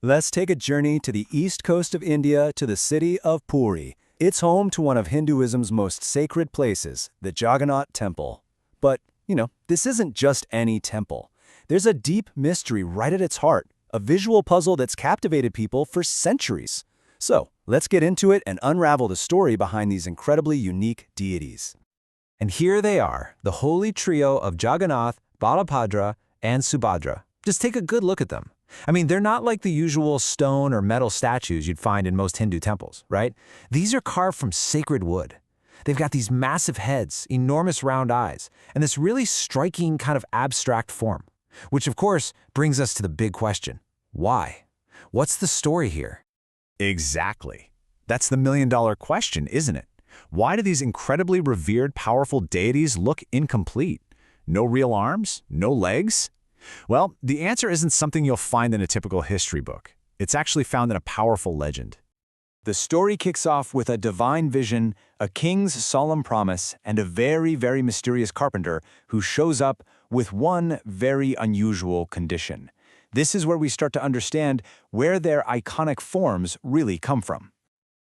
Let's take a journey to the east coast of India to the city of Puri. It's home to one of Hinduism's most sacred places, the Jagannath Temple. But, this isn't just any temple. There's a deep mystery right at its heart, a visual puzzle that's captivated people for centuries. So, let's get into it and unravel the story behind these incredibly unique deities. And here they are, the holy trio of Jagannath, Balabhadra, and Subhadra. Just take a good look at them. They're not like the usual stone or metal statues you'd find in most Hindu temples, right? These are carved from sacred wood. They've got these massive heads, enormous round eyes, and this really striking kind of abstract form. Which, of course, brings us to the big question. Why? What's the story here? Exactly. That's the million-dollar question, isn't it? Why do these incredibly revered, powerful deities look incomplete? No real arms? No legs? Well, the answer isn't something you'll find in a typical history book. It's actually found in a powerful legend. The story kicks off with a divine vision, a king's solemn promise, and a very, very mysterious carpenter who shows up with one very unusual condition. This is where we start to understand where their iconic forms really come from.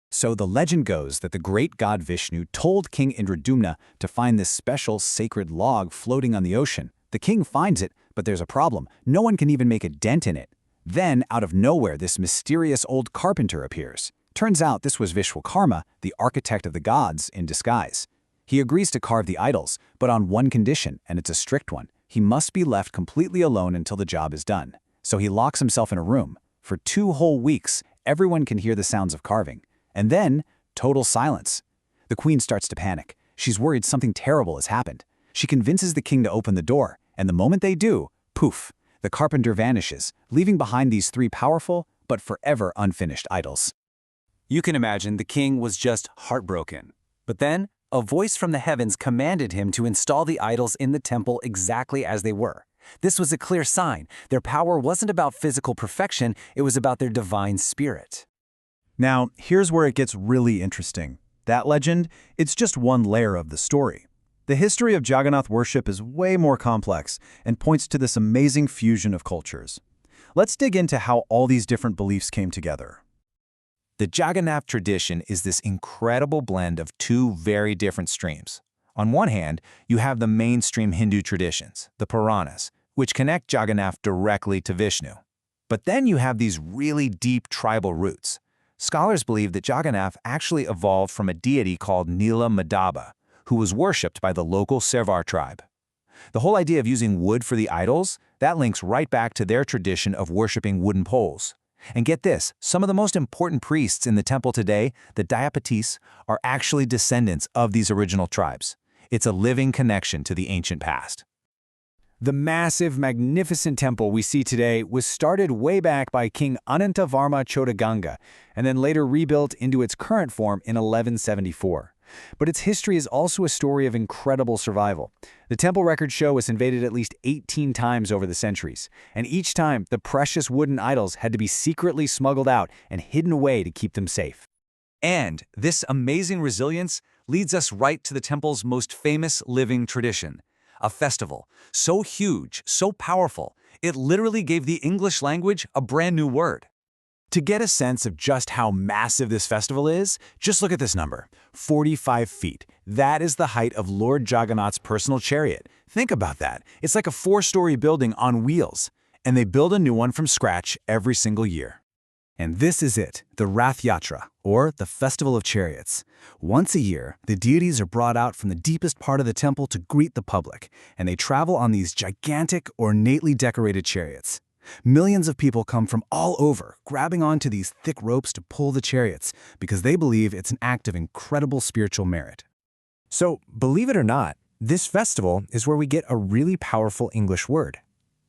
So the legend goes that the great god Vishnu told King Indradumna to find this special sacred log floating on the ocean. The king finds it, but there's a problem. No one can even make a dent in it. Then, out of nowhere, this mysterious old carpenter appears. Turns out this was Vishwakarma, the architect of the gods, in disguise. He agrees to carve the idols, but on one condition, and it's a strict one. He must be left completely alone until the job is done. So he locks himself in a room. For 2 whole weeks, everyone can hear the sounds of carving. And then, total silence. The queen starts to panic. She's worried something terrible has happened. She convinces the king to open the door, and the moment they do, poof, the carpenter vanishes, leaving behind these 3 powerful but forever unfinished idols. You can imagine the king was just heartbroken. But then, a voice from the heavens commanded him to install the idols in the temple exactly as they were. This was a clear sign. Their power wasn't about physical perfection, it was about their divine spirit. Now, here's where it gets really interesting. That legend, it's just one layer of the story. The history of Jagannath worship is way more complex and points to this amazing fusion of cultures. Let's dig into how all these different beliefs came together. The Jagannath tradition is this incredible blend of 2 very different streams. On one hand, you have the mainstream Hindu traditions, the Puranas, which connect Jagannath directly to Vishnu. But then you have these really deep tribal roots. Scholars believe that Jagannath actually evolved from a deity called Nila Madhava, who was worshipped by the local Servar tribe. The whole idea of using wood for the idols, that links right back to their tradition of worshipping wooden poles. And get this, some of the most important priests in the temple today, the deities, are actually descendants of these original tribes. It's a living connection to the ancient past. The massive, magnificent temple we see today was started way back by King Anantavarma Chodaganga, and then later rebuilt into its current form in 1174. But its history is also a story of incredible survival. The temple records show it's invaded at least 18 times over the centuries, and each time the precious wooden idols had to be secretly smuggled out and hidden away to keep them safe. And this amazing resilience leads us right to the temple's most famous living tradition, a festival so huge, so powerful, it literally gave the English language a brand new word. To get a sense of just how massive this festival is, just look at this number, 45 feet. That is the height of Lord Jagannath's personal chariot. Think about that. It's like a 4-story building on wheels, and they build a new one from scratch every single year. And this is it, the Rath Yatra, or the Festival of Chariots. Once a year, the deities are brought out from the deepest part of the temple to greet the public, and they travel on these gigantic, ornately decorated chariots. Millions of people come from all over, grabbing onto these thick ropes to pull the chariots, because they believe it's an act of incredible spiritual merit. So, believe it or not, this festival is where we get a really powerful English word.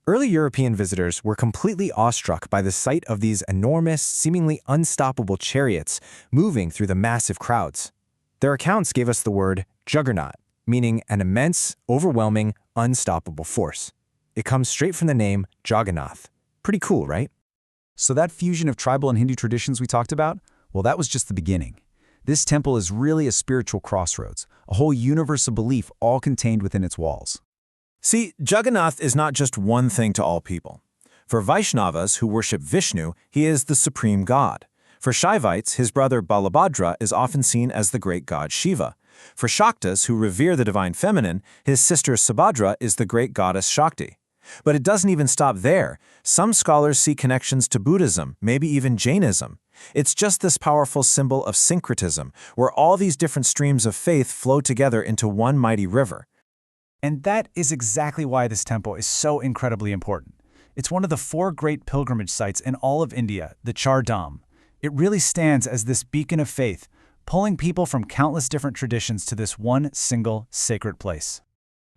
Early European visitors were completely awestruck by the sight of these enormous, seemingly unstoppable chariots moving through the massive crowds. Their accounts gave us the word Juggernaut, meaning an immense, overwhelming, unstoppable force. It comes straight from the name Jagannath. Pretty cool, right? So that fusion of tribal and Hindu traditions we talked about, well, that was just the beginning. This temple is really a spiritual crossroads, a whole universe of belief all contained within its walls. See, Jagannath is not just one thing to all people. For Vaishnavas who worship Vishnu, he is the supreme god. For Shaivites, his brother Balabhadra is often seen as the great god Shiva. For Shaktas who revere the divine feminine, his sister Subhadra is the great goddess Shakti. But it doesn't even stop there. Some scholars see connections to Buddhism, maybe even Jainism. It's just this powerful symbol of syncretism, where all these different streams of faith flow together into one mighty river. And that is exactly why this temple is so incredibly important. It's one of the 4 great pilgrimage sites in all of India, the Char Dham. It really stands as this beacon of faith, pulling people from countless different traditions to this one single sacred place.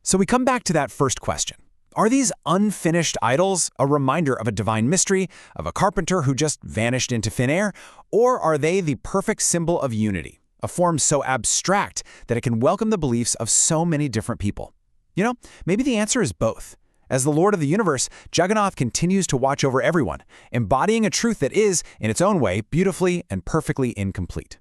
So we come back to that first question. Are these unfinished idols a reminder of a divine mystery, of a carpenter who just vanished into thin air? Or are they the perfect symbol of unity, a form so abstract that it can welcome the beliefs of so many different people? You know, maybe the answer is both. As the Lord of the universe, Jagannath continues to watch over everyone, embodying a truth that is, in its own way, beautifully and perfectly incomplete.